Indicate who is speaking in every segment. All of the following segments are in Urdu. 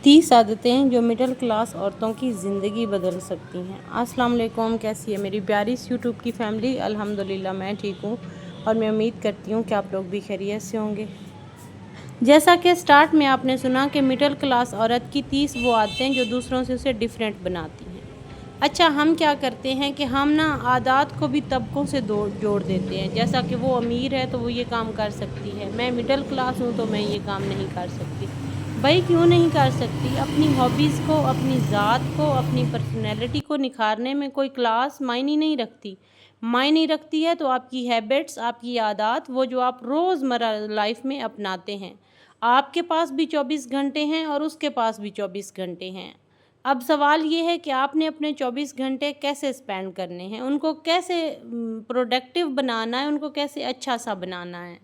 Speaker 1: 30 عادتیں جو مڈل کلاس عورتوں کی زندگی بدل سکتی ہیں۔ السلام علیکم، کیسی ہے میری پیاری یوٹیوب کی فیملی؟ الحمدللہ میں ٹھیک ہوں اور میں امید کرتی ہوں کہ آپ لوگ بھی خیریت سے ہوں گے۔ جیسا کہ سٹارٹ میں آپ نے سنا کہ مڈل کلاس عورت کی 30 وہ عادتیں جو دوسروں سے اسے ڈیفرنٹ بناتی ہیں۔ اچھا، ہم کیا کرتے ہیں کہ ہم عادات کو بھی طبقوں سے جوڑ دیتے ہیں۔ جیسا کہ وہ امیر ہے تو وہ یہ کام کر سکتی ہے، میں مڈل کلاس ہوں تو میں یہ کام نہیں کر سکتی۔ بھائی کیوں نہیں کر سکتی؟ اپنی ہابیز کو، اپنی ذات کو، اپنی پرسنالٹی کو نکھارنے میں کوئی کلاس معنی نہیں رکھتی۔ معنی رکھتی ہے تو آپ کی ہیبٹس، آپ کی عادات، وہ جو آپ روزمرہ لائف میں اپناتے ہیں۔ آپ کے پاس بھی 24 گھنٹے ہیں اور اس کے پاس بھی 24 گھنٹے ہیں۔ اب سوال یہ ہے کہ آپ نے اپنے 24 گھنٹے کیسے اسپینڈ کرنے ہیں، ان کو کیسے پروڈکٹیو بنانا ہے، ان کو کیسے اچھا سا بنانا ہے۔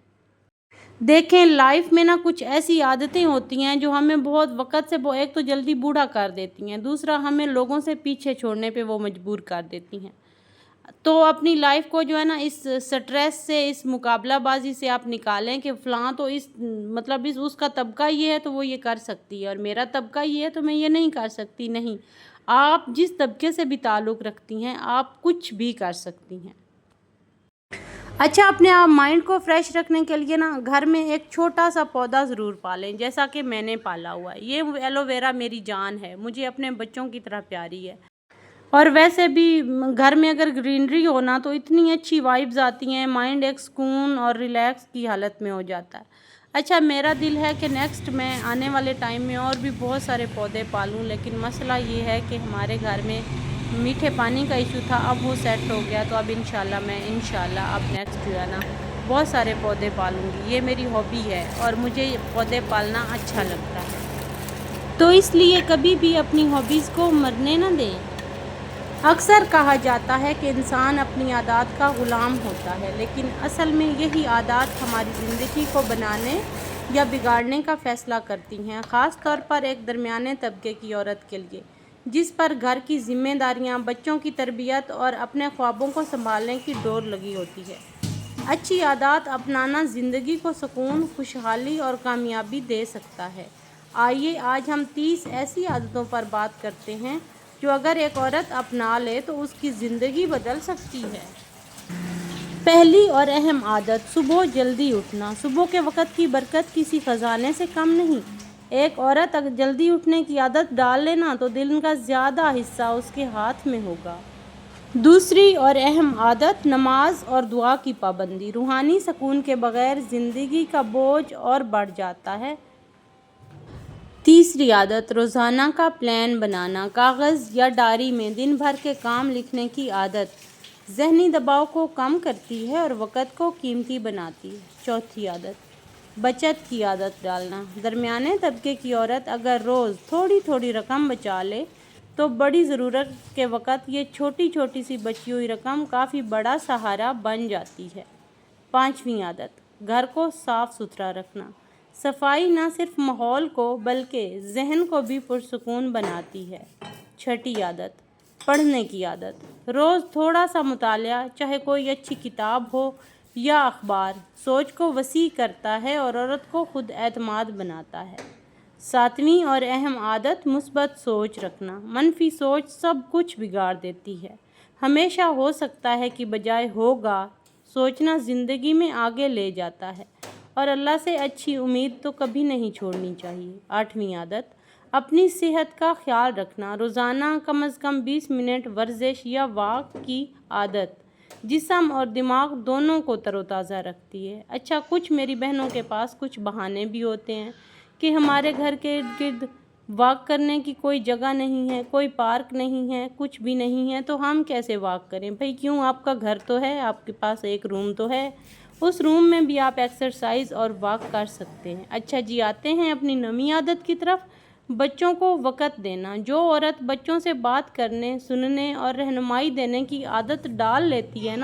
Speaker 1: دیکھیں، لائف میں کچھ ایسی عادتیں ہوتی ہیں جو ہمیں بہت وقت سے ایک تو جلدی بوڑھا کر دیتی ہیں، دوسرا ہمیں لوگوں سے پیچھے چھوڑنے پہ وہ مجبور کر دیتی ہیں۔ تو اپنی لائف کو جو ہے اس سٹریس سے، اس مقابلہ بازی سے آپ نکالیں کہ فلاں تو اس کا طبقہ یہ ہے تو وہ یہ کر سکتی ہے اور میرا طبقہ یہ ہے تو میں یہ نہیں کر سکتی۔ نہیں، آپ جس طبقے سے بھی تعلق رکھتی ہیں آپ کچھ بھی کر سکتی ہیں۔ اچھا، اپنے مائنڈ کو فریش رکھنے کے لیے گھر میں ایک چھوٹا سا پودا ضرور پالیں، جیسا کہ میں نے پالا ہوا ہے۔ یہ ایلو ویرا میری جان ہے، مجھے اپنے بچوں کی طرح پیاری ہے۔ اور ویسے بھی گھر میں اگر گرینری ہونا تو اتنی اچھی وائبز آتی ہیں، مائنڈ ایک سکون اور ریلیکس کی حالت میں ہو جاتا ہے۔ اچھا، میرا دل ہے کہ نیکسٹ میں آنے والے ٹائم میں اور بھی بہت سارے پودے پالوں، لیکن مسئلہ یہ ہے کہ ہمارے گھر میں میٹھے پانی کا ایشو تھا، اب وہ سیٹ ہو گیا، تو اب انشاءاللہ اب نیکسٹ جو ہے بہت سارے پودے پالوں گی۔ یہ میری ہابی ہے اور مجھے پودے پالنا اچھا لگتا ہے، تو اس لیے کبھی بھی اپنی ہابیز کو مرنے نہ دیں۔ اکثر کہا جاتا ہے کہ انسان اپنی عادات کا غلام ہوتا ہے، لیکن اصل میں یہی عادات ہماری زندگی کو بنانے یا بگاڑنے کا فیصلہ کرتی ہیں، خاص طور پر ایک درمیانے طبقے کی عورت کے لیے، جس پر گھر کی ذمہ داریاں، بچوں کی تربیت اور اپنے خوابوں کو سنبھالنے کی ڈور لگی ہوتی ہے۔ اچھی عادات اپنانا زندگی کو سکون، خوشحالی اور کامیابی دے سکتا ہے۔ آئیے آج ہم 30 ایسی عادتوں پر بات کرتے ہیں جو اگر ایک عورت اپنا لے تو اس کی زندگی بدل سکتی ہے۔ پہلی اور اہم عادت، صبح جلدی اٹھنا۔ صبح کے وقت کی برکت کسی خزانے سے کم نہیں۔ ایک عورت اگر جلدی اٹھنے کی عادت ڈال لے تو دن کا زیادہ حصہ اس کے ہاتھ میں ہوگا۔ دوسری اور اہم عادت، نماز اور دعا کی پابندی۔ روحانی سکون کے بغیر زندگی کا بوجھ اور بڑھ جاتا ہے۔ تیسری عادت، روزانہ کا پلان بنانا۔ کاغذ یا ڈائری میں دن بھر کے کام لکھنے کی عادت ذہنی دباؤ کو کم کرتی ہے اور وقت کو قیمتی بناتی ہے۔ چوتھی عادت، بچت کی عادت ڈالنا۔ درمیانے طبقے کی عورت اگر روز تھوڑی تھوڑی رقم بچا لے تو بڑی ضرورت کے وقت یہ چھوٹی چھوٹی سی بچی ہوئی رقم کافی بڑا سہارا بن جاتی ہے۔ پانچویں عادت، گھر کو صاف ستھرا رکھنا۔ صفائی نہ صرف ماحول کو بلکہ ذہن کو بھی پرسکون بناتی ہے۔ چھٹی عادت، پڑھنے کی عادت۔ روز تھوڑا سا مطالعہ، چاہے کوئی اچھی کتاب ہو یا اخبار، سوچ کو وسیع کرتا ہے اور عورت کو خود اعتماد بناتا ہے۔ ساتویں اور اہم عادت، مثبت سوچ رکھنا۔ منفی سوچ سب کچھ بگاڑ دیتی ہے۔ ہمیشہ ہو سکتا ہے کی بجائے ہوگا سوچنا زندگی میں آگے لے جاتا ہے اور اللہ سے اچھی امید تو کبھی نہیں چھوڑنی چاہیے۔ آٹھویں عادت، اپنی صحت کا خیال رکھنا۔ روزانہ کم از کم 20 منٹ ورزش یا واک کی عادت جسم اور دماغ دونوں کو تر و تازہ رکھتی ہے۔ اچھا، کچھ میری بہنوں کے پاس کچھ بہانے بھی ہوتے ہیں کہ ہمارے گھر کے ارد گرد واک کرنے کی کوئی جگہ نہیں ہے، کوئی پارک نہیں ہے، کچھ بھی نہیں ہے، تو ہم کیسے واک کریں؟ بھئی کیوں، آپ کا گھر تو ہے، آپ کے پاس ایک روم تو ہے، اس روم میں بھی آپ ایکسرسائز اور واک کر سکتے ہیں۔ اچھا جی، آتے ہیں اپنی نویں عادت کی طرف، بچوں کو وقت دینا۔ جو عورت بچوں سے بات کرنے، سننے اور رہنمائی دینے کی عادت ڈال لیتی ہے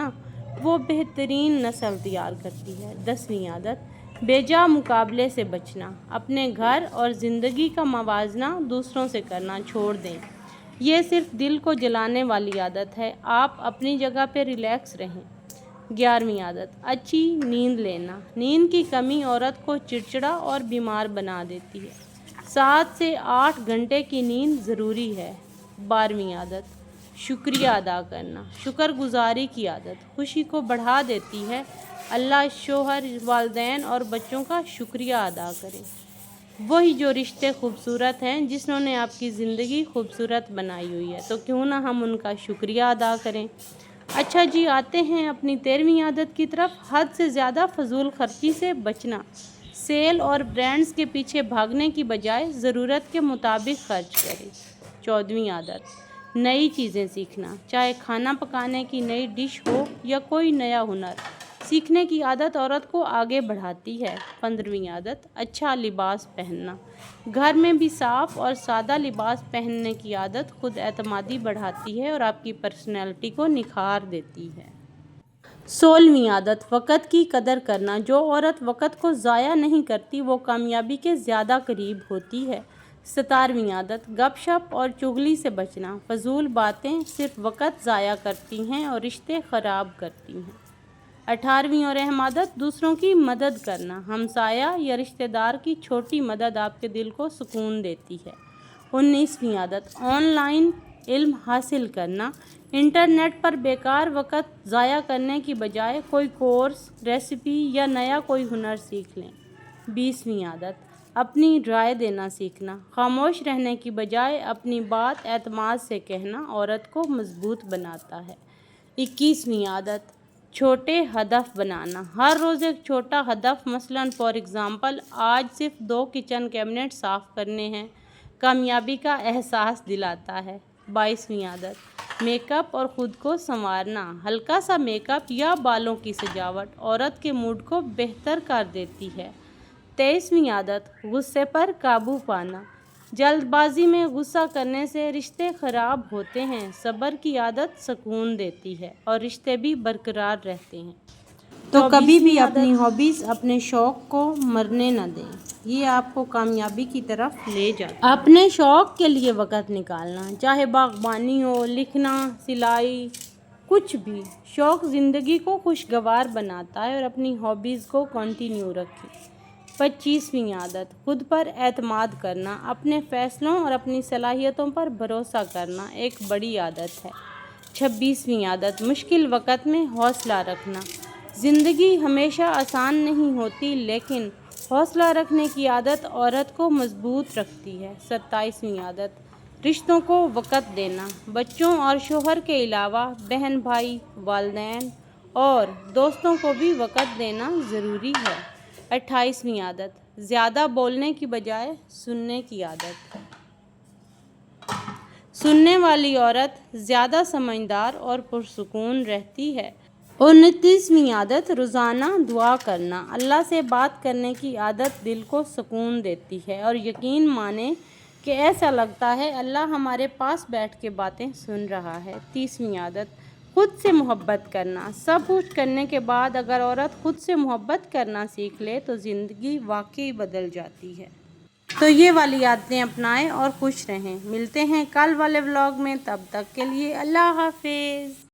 Speaker 1: وہ بہترین نسل تیار کرتی ہے۔ 10ویں عادت، بے جا مقابلے سے بچنا۔ اپنے گھر اور زندگی کا موازنہ دوسروں سے کرنا چھوڑ دیں، یہ صرف دل کو جلانے والی عادت ہے۔ آپ اپنی جگہ پہ ریلیکس رہیں۔ 11ویں عادت، اچھی نیند لینا۔ نیند کی کمی عورت کو چڑچڑا اور بیمار بنا دیتی ہے۔ 7 سے 8 گھنٹے کی نیند ضروری ہے۔ 12ویں عادت شکریہ ادا کرنا۔ شکر گزاری کی عادت خوشی کو بڑھا دیتی ہے۔ اللہ، شوہر، والدین اور بچوں کا شکریہ ادا کریں۔ وہی جو رشتے خوبصورت ہیں جنہوں نے آپ کی زندگی خوبصورت بنائی ہوئی ہے، تو کیوں نہ ہم ان کا شکریہ ادا کریں۔ اچھا جی، آتے ہیں اپنی 13ویں عادت کی طرف، حد سے زیادہ فضول خرچی سے بچنا۔ سیل اور برانڈز کے پیچھے بھاگنے کی بجائے ضرورت کے مطابق خرچ کریں۔ 14ویں عادت نئی چیزیں سیکھنا، چاہے کھانا پکانے کی نئی ڈش ہو یا کوئی نیا ہنر۔ سیکھنے کی عادت عورت کو آگے بڑھاتی ہے۔ 15ویں عادت اچھا لباس پہننا۔ گھر میں بھی صاف اور سادہ لباس پہننے کی عادت خود اعتمادی بڑھاتی ہے اور آپ کی پرسنالٹی کو نکھار دیتی ہے۔ 16ویں عادت وقت کی قدر کرنا۔ جو عورت وقت کو ضائع نہیں کرتی وہ کامیابی کے زیادہ قریب ہوتی ہے۔ 17ویں عادت گپ شپ اور چغلی سے بچنا۔ فضول باتیں صرف وقت ضائع کرتی ہیں اور رشتے خراب کرتی ہیں۔ 18ویں اور اہم عادت دوسروں کی مدد کرنا۔ ہمسایہ یا رشتہ دار کی چھوٹی مدد آپ کے دل کو سکون دیتی ہے۔ 19ویں عادت آن لائن علم حاصل کرنا۔ انٹرنیٹ پر بیکار وقت ضائع کرنے کی بجائے کوئی کورس، ریسیپی یا نیا کوئی ہنر سیکھ لیں۔ 20ویں عادت اپنی رائے دینا سیکھنا۔ خاموش رہنے کی بجائے اپنی بات اعتماد سے کہنا عورت کو مضبوط بناتا ہے۔ 21ویں عادت چھوٹے ہدف بنانا۔ ہر روز ایک چھوٹا ہدف، مثلاً فار ایگزامپل آج صرف 2 کچن کیبنٹ صاف کرنے ہیں، کامیابی کا احساس دلاتا ہے۔ 22ویں عادت میک اپ اور خود کو سنوارنا۔ ہلکا سا میک اپ یا بالوں کی سجاوٹ عورت کے موڈ کو بہتر کر دیتی ہے۔ 23ویں عادت غصے پر قابو پانا۔ جلد بازی میں غصہ کرنے سے رشتے خراب ہوتے ہیں۔ صبر کی عادت سکون دیتی ہے اور رشتے بھی برقرار رہتے ہیں۔ تو کبھی بھی اپنی ہابیز، اپنے شوق کو مرنے نہ دیں، یہ آپ کو کامیابی کی طرف لے جاتا ہے۔ اپنے شوق کے لیے وقت نکالنا، چاہے باغبانی ہو، لکھنا، سلائی، کچھ بھی۔ شوق زندگی کو خوشگوار بناتا ہے اور اپنی ہابیز کو کنٹینیو رکھیں۔ 25ویں عادت خود پر اعتماد کرنا۔ اپنے فیصلوں اور اپنی صلاحیتوں پر بھروسہ کرنا ایک بڑی عادت ہے۔ 26ویں عادت مشکل وقت میں حوصلہ رکھنا۔ زندگی ہمیشہ آسان نہیں ہوتی، لیکن حوصلہ رکھنے کی عادت عورت کو مضبوط رکھتی ہے۔ 27ویں عادت رشتوں کو وقت دینا۔ بچوں اور شوہر کے علاوہ بہن بھائی، والدین اور دوستوں کو بھی وقت دینا ضروری ہے۔ 28ویں عادت زیادہ بولنے کی بجائے سننے کی عادت۔ سننے والی عورت زیادہ سمجھدار اور پرسکون رہتی ہے۔ 29ویں عادت روزانہ دعا کرنا۔ اللہ سے بات کرنے کی عادت دل کو سکون دیتی ہے اور یقین مانیں کہ ایسا لگتا ہے اللہ ہمارے پاس بیٹھ کے باتیں سن رہا ہے۔ 30ویں عادت خود سے محبت کرنا۔ سب کچھ کرنے کے بعد اگر عورت خود سے محبت کرنا سیکھ لے تو زندگی واقعی بدل جاتی ہے۔ تو یہ والی عادتیں اپنائیں اور خوش رہیں۔ ملتے ہیں کل والے ولاگ میں، تب تک کے لیے اللہ حافظ۔